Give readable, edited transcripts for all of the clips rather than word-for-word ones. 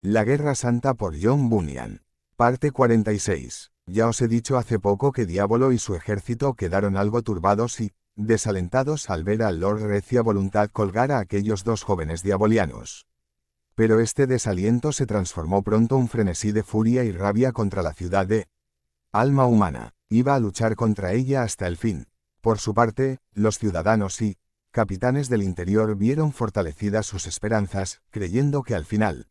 La Guerra Santa por John Bunyan. Parte 46. Ya os he dicho hace poco que Diavolo y su ejército quedaron algo turbados y desalentados al ver al Lord Recia Voluntad colgar a aquellos dos jóvenes diabolianos. Pero este desaliento se transformó pronto en un frenesí de furia y rabia contra la ciudad de Alma Humana. Iba a luchar contra ella hasta el fin. Por su parte, los ciudadanos y capitanes del interior vieron fortalecidas sus esperanzas, creyendo que al final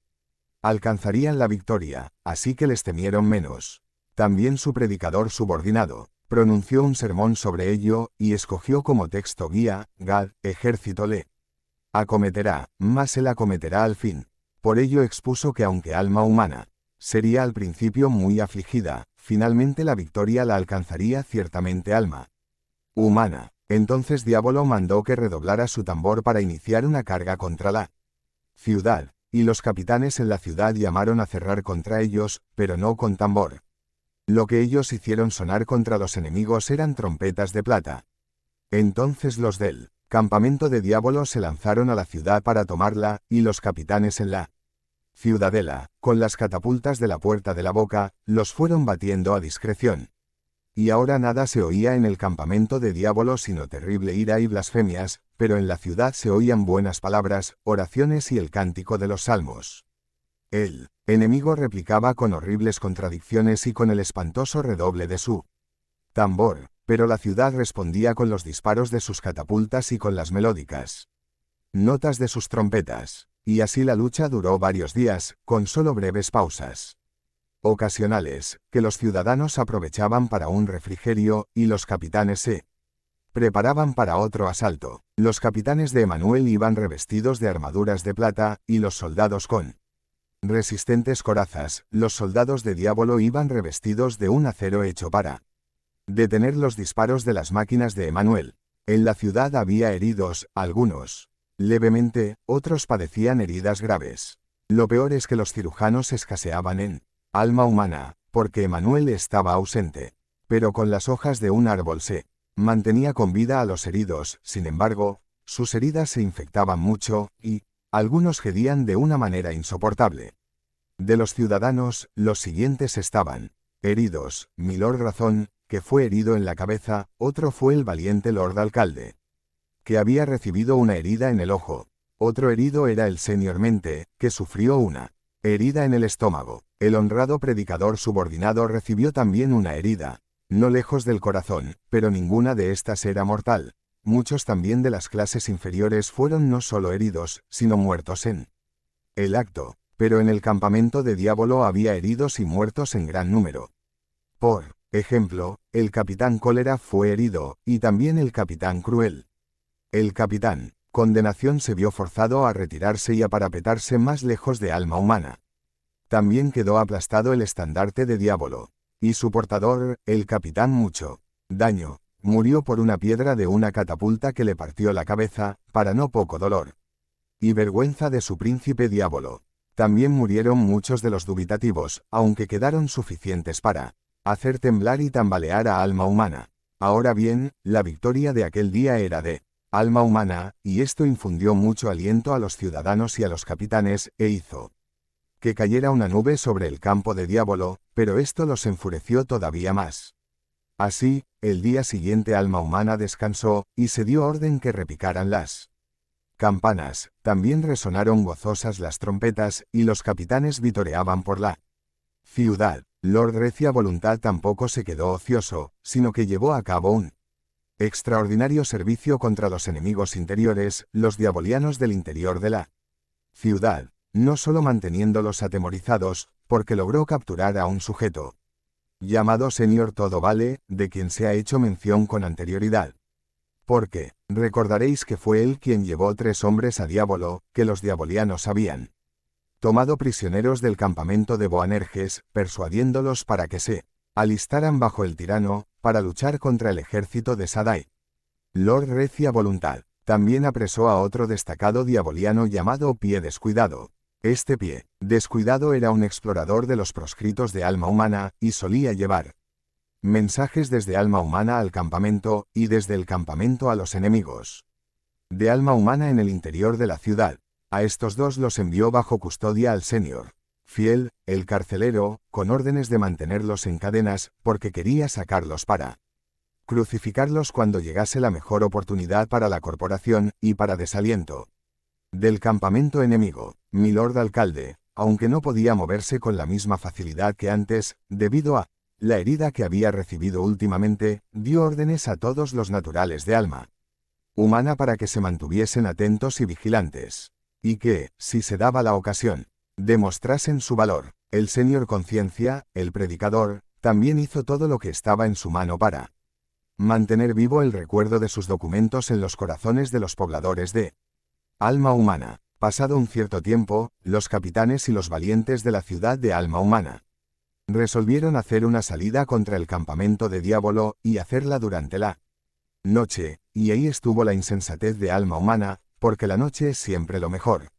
alcanzarían la victoria, así que les temieron menos. También su predicador subordinado pronunció un sermón sobre ello y escogió como texto guía: Gad, ejército le acometerá, mas él acometerá al fin. Por ello expuso que aunque Alma Humana sería al principio muy afligida, finalmente la victoria la alcanzaría ciertamente Alma Humana. Entonces Diavolo mandó que redoblara su tambor para iniciar una carga contra la ciudad, y los capitanes en la ciudad llamaron a cerrar contra ellos, pero no con tambor. Lo que ellos hicieron sonar contra los enemigos eran trompetas de plata. Entonces los del campamento de Diavolo se lanzaron a la ciudad para tomarla, y los capitanes en la ciudadela, con las catapultas de la puerta de la boca, los fueron batiendo a discreción. Y ahora nada se oía en el campamento de Diavolo sino terrible ira y blasfemias, pero en la ciudad se oían buenas palabras, oraciones y el cántico de los salmos. El enemigo replicaba con horribles contradicciones y con el espantoso redoble de su tambor, pero la ciudad respondía con los disparos de sus catapultas y con las melódicas notas de sus trompetas. Y así la lucha duró varios días, con solo breves pausas ocasionales, que los ciudadanos aprovechaban para un refrigerio, y los capitanes se preparaban para otro asalto. Los capitanes de Emanuel iban revestidos de armaduras de plata, y los soldados con resistentes corazas. Los soldados de Diavolo iban revestidos de un acero hecho para detener los disparos de las máquinas de Emanuel. En la ciudad había heridos, algunos levemente, otros padecían heridas graves. Lo peor es que los cirujanos escaseaban en Alma Humana, porque Emanuel estaba ausente. Pero con las hojas de un árbol se mantenía con vida a los heridos. Sin embargo, sus heridas se infectaban mucho, y algunos gedían de una manera insoportable. De los ciudadanos, los siguientes estaban heridos: Milord Razón, que fue herido en la cabeza; otro fue el valiente Lord Alcalde, que había recibido una herida en el ojo; otro herido era el Señor Mente, que sufrió una herida en el estómago. El honrado predicador subordinado recibió también una herida, no lejos del corazón, pero ninguna de estas era mortal. Muchos también de las clases inferiores fueron no solo heridos, sino muertos en el acto. Pero en el campamento de Diavolo había heridos y muertos en gran número. Por ejemplo, el capitán Cólera fue herido, y también el capitán Cruel. El capitán Condenación se vio forzado a retirarse y a parapetarse más lejos de Alma Humana. También quedó aplastado el estandarte de Diavolo, y su portador, el capitán Mucho Daño, murió por una piedra de una catapulta que le partió la cabeza, para no poco dolor y vergüenza de su príncipe Diavolo. También murieron muchos de los dubitativos, aunque quedaron suficientes para hacer temblar y tambalear a Alma Humana. Ahora bien, la victoria de aquel día era de Alma Humana, y esto infundió mucho aliento a los ciudadanos y a los capitanes, e hizo que cayera una nube sobre el campo de Diavolo, pero esto los enfureció todavía más. Así, el día siguiente Alma Humana descansó, y se dio orden que repicaran las campanas. También resonaron gozosas las trompetas, y los capitanes vitoreaban por la ciudad. Lord Recia Voluntad tampoco se quedó ocioso, sino que llevó a cabo un extraordinario servicio contra los enemigos interiores, los diabolianos del interior de la ciudad, no solo manteniéndolos atemorizados, porque logró capturar a un sujeto llamado Señor Todo Vale, de quien se ha hecho mención con anterioridad. Porque recordaréis que fue él quien llevó 3 hombres a Diavolo, que los diabolianos habían tomado prisioneros del campamento de Boanerges, persuadiéndolos para que se alistaran bajo el tirano, para luchar contra el ejército de Sadai. Lord Recia Voluntad también apresó a otro destacado diaboliano llamado Pie Descuidado. Este Pie Descuidado era un explorador de los proscritos de Alma Humana, y solía llevar mensajes desde Alma Humana al campamento, y desde el campamento a los enemigos de Alma Humana en el interior de la ciudad. A estos dos los envió bajo custodia al Señor Fiel, el carcelero, con órdenes de mantenerlos en cadenas, porque quería sacarlos para crucificarlos cuando llegase la mejor oportunidad para la corporación, y para desaliento del campamento enemigo. Mi lord alcalde, aunque no podía moverse con la misma facilidad que antes, debido a la herida que había recibido últimamente, dio órdenes a todos los naturales de alma humana para que se mantuviesen atentos y vigilantes, y que, si se daba la ocasión, demostrasen su valor. El señor Conciencia, el predicador, también hizo todo lo que estaba en su mano para mantener vivo el recuerdo de sus documentos en los corazones de los pobladores de alma humana. Pasado un cierto tiempo, los capitanes y los valientes de la ciudad de alma humana resolvieron hacer una salida contra el campamento de Diablo, y hacerla durante la noche, y ahí estuvo la insensatez de alma humana, porque la noche es siempre lo mejor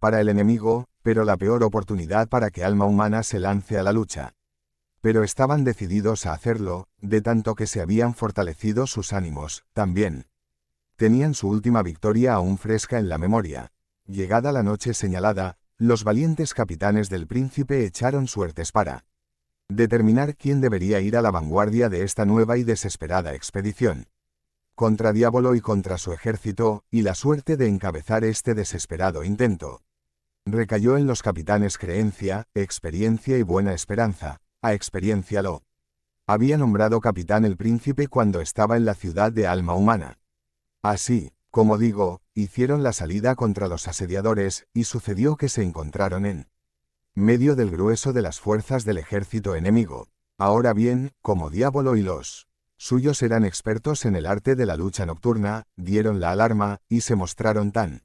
para el enemigo, pero la peor oportunidad para que alma humana se lance a la lucha. Pero estaban decididos a hacerlo, de tanto que se habían fortalecido sus ánimos, también tenían su última victoria aún fresca en la memoria. Llegada la noche señalada, los valientes capitanes del príncipe echaron suertes para determinar quién debería ir a la vanguardia de esta nueva y desesperada expedición contra Diablo y contra su ejército, y la suerte de encabezar este desesperado intento recayó en los capitanes Creencia, Experiencia y Buena Esperanza. A Experiencia lo había nombrado capitán el príncipe cuando estaba en la ciudad de alma humana. Así, como digo, hicieron la salida contra los asediadores, y sucedió que se encontraron en medio del grueso de las fuerzas del ejército enemigo. Ahora bien, como Diablo y los suyos eran expertos en el arte de la lucha nocturna, dieron la alarma, y se mostraron tan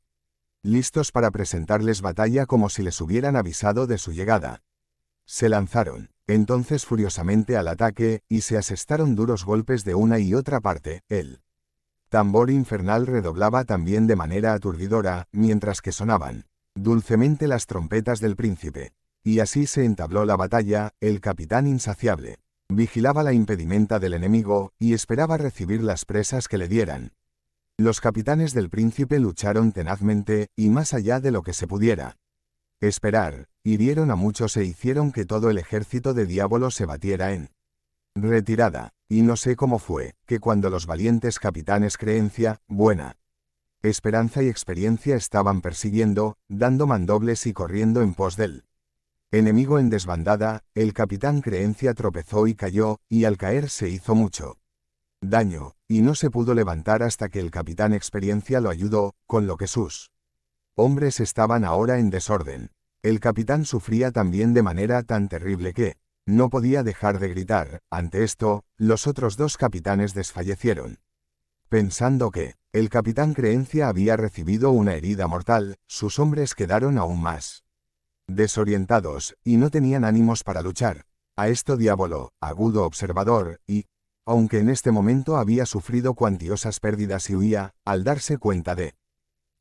listos para presentarles batalla como si les hubieran avisado de su llegada. Se lanzaron, entonces furiosamente al ataque, y se asestaron duros golpes de una y otra parte. El tambor infernal redoblaba también de manera aturdidora, mientras que sonaban dulcemente las trompetas del príncipe. Y así se entabló la batalla. El capitán insaciable vigilaba la impedimenta del enemigo, y esperaba recibir las presas que le dieran. Los capitanes del príncipe lucharon tenazmente, y más allá de lo que se pudiera esperar, hirieron a muchos e hicieron que todo el ejército de Diablo se batiera en retirada. Y no sé cómo fue, que cuando los valientes capitanes Creencia, Buena Esperanza y Experiencia estaban persiguiendo, dando mandobles y corriendo en pos del enemigo en desbandada, el capitán Creencia tropezó y cayó, y al caer se hizo mucho daño, y no se pudo levantar hasta que el capitán Experiencia lo ayudó, con lo que sus hombres estaban ahora en desorden. El capitán sufría también de manera tan terrible que no podía dejar de gritar. Ante esto, los otros dos capitanes desfallecieron. Pensando que el capitán Creencia había recibido una herida mortal, sus hombres quedaron aún más desorientados, y no tenían ánimos para luchar. A esto Diablo, agudo observador, y, aunque en este momento había sufrido cuantiosas pérdidas y huía, al darse cuenta de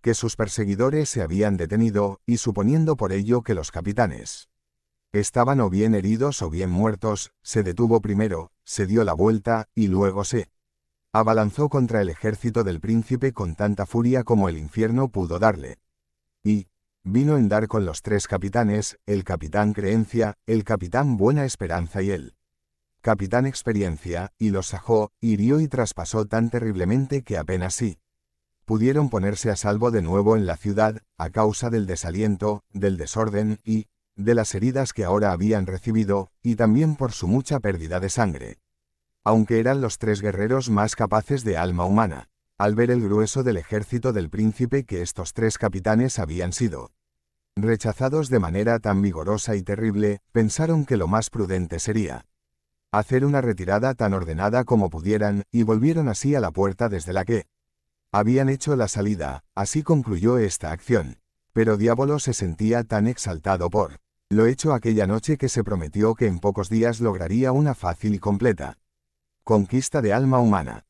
que sus perseguidores se habían detenido, y suponiendo por ello que los capitanes estaban o bien heridos o bien muertos, se detuvo primero, se dio la vuelta, y luego se abalanzó contra el ejército del príncipe con tanta furia como el infierno pudo darle. Y vino en dar con los tres capitanes, el capitán Creencia, el capitán Buena Esperanza y el capitán Experiencia, y los sajó, hirió y traspasó tan terriblemente que apenas sí pudieron ponerse a salvo de nuevo en la ciudad, a causa del desaliento, del desorden, y de las heridas que ahora habían recibido, y también por su mucha pérdida de sangre. Aunque eran los tres guerreros más capaces de alma humana, al ver el grueso del ejército del príncipe que estos tres capitanes habían sido rechazados de manera tan vigorosa y terrible, pensaron que lo más prudente sería hacer una retirada tan ordenada como pudieran, y volvieron así a la puerta desde la que habían hecho la salida. Así concluyó esta acción. Pero Diablo se sentía tan exaltado por lo hecho aquella noche que se prometió que en pocos días lograría una fácil y completa conquista de alma humana.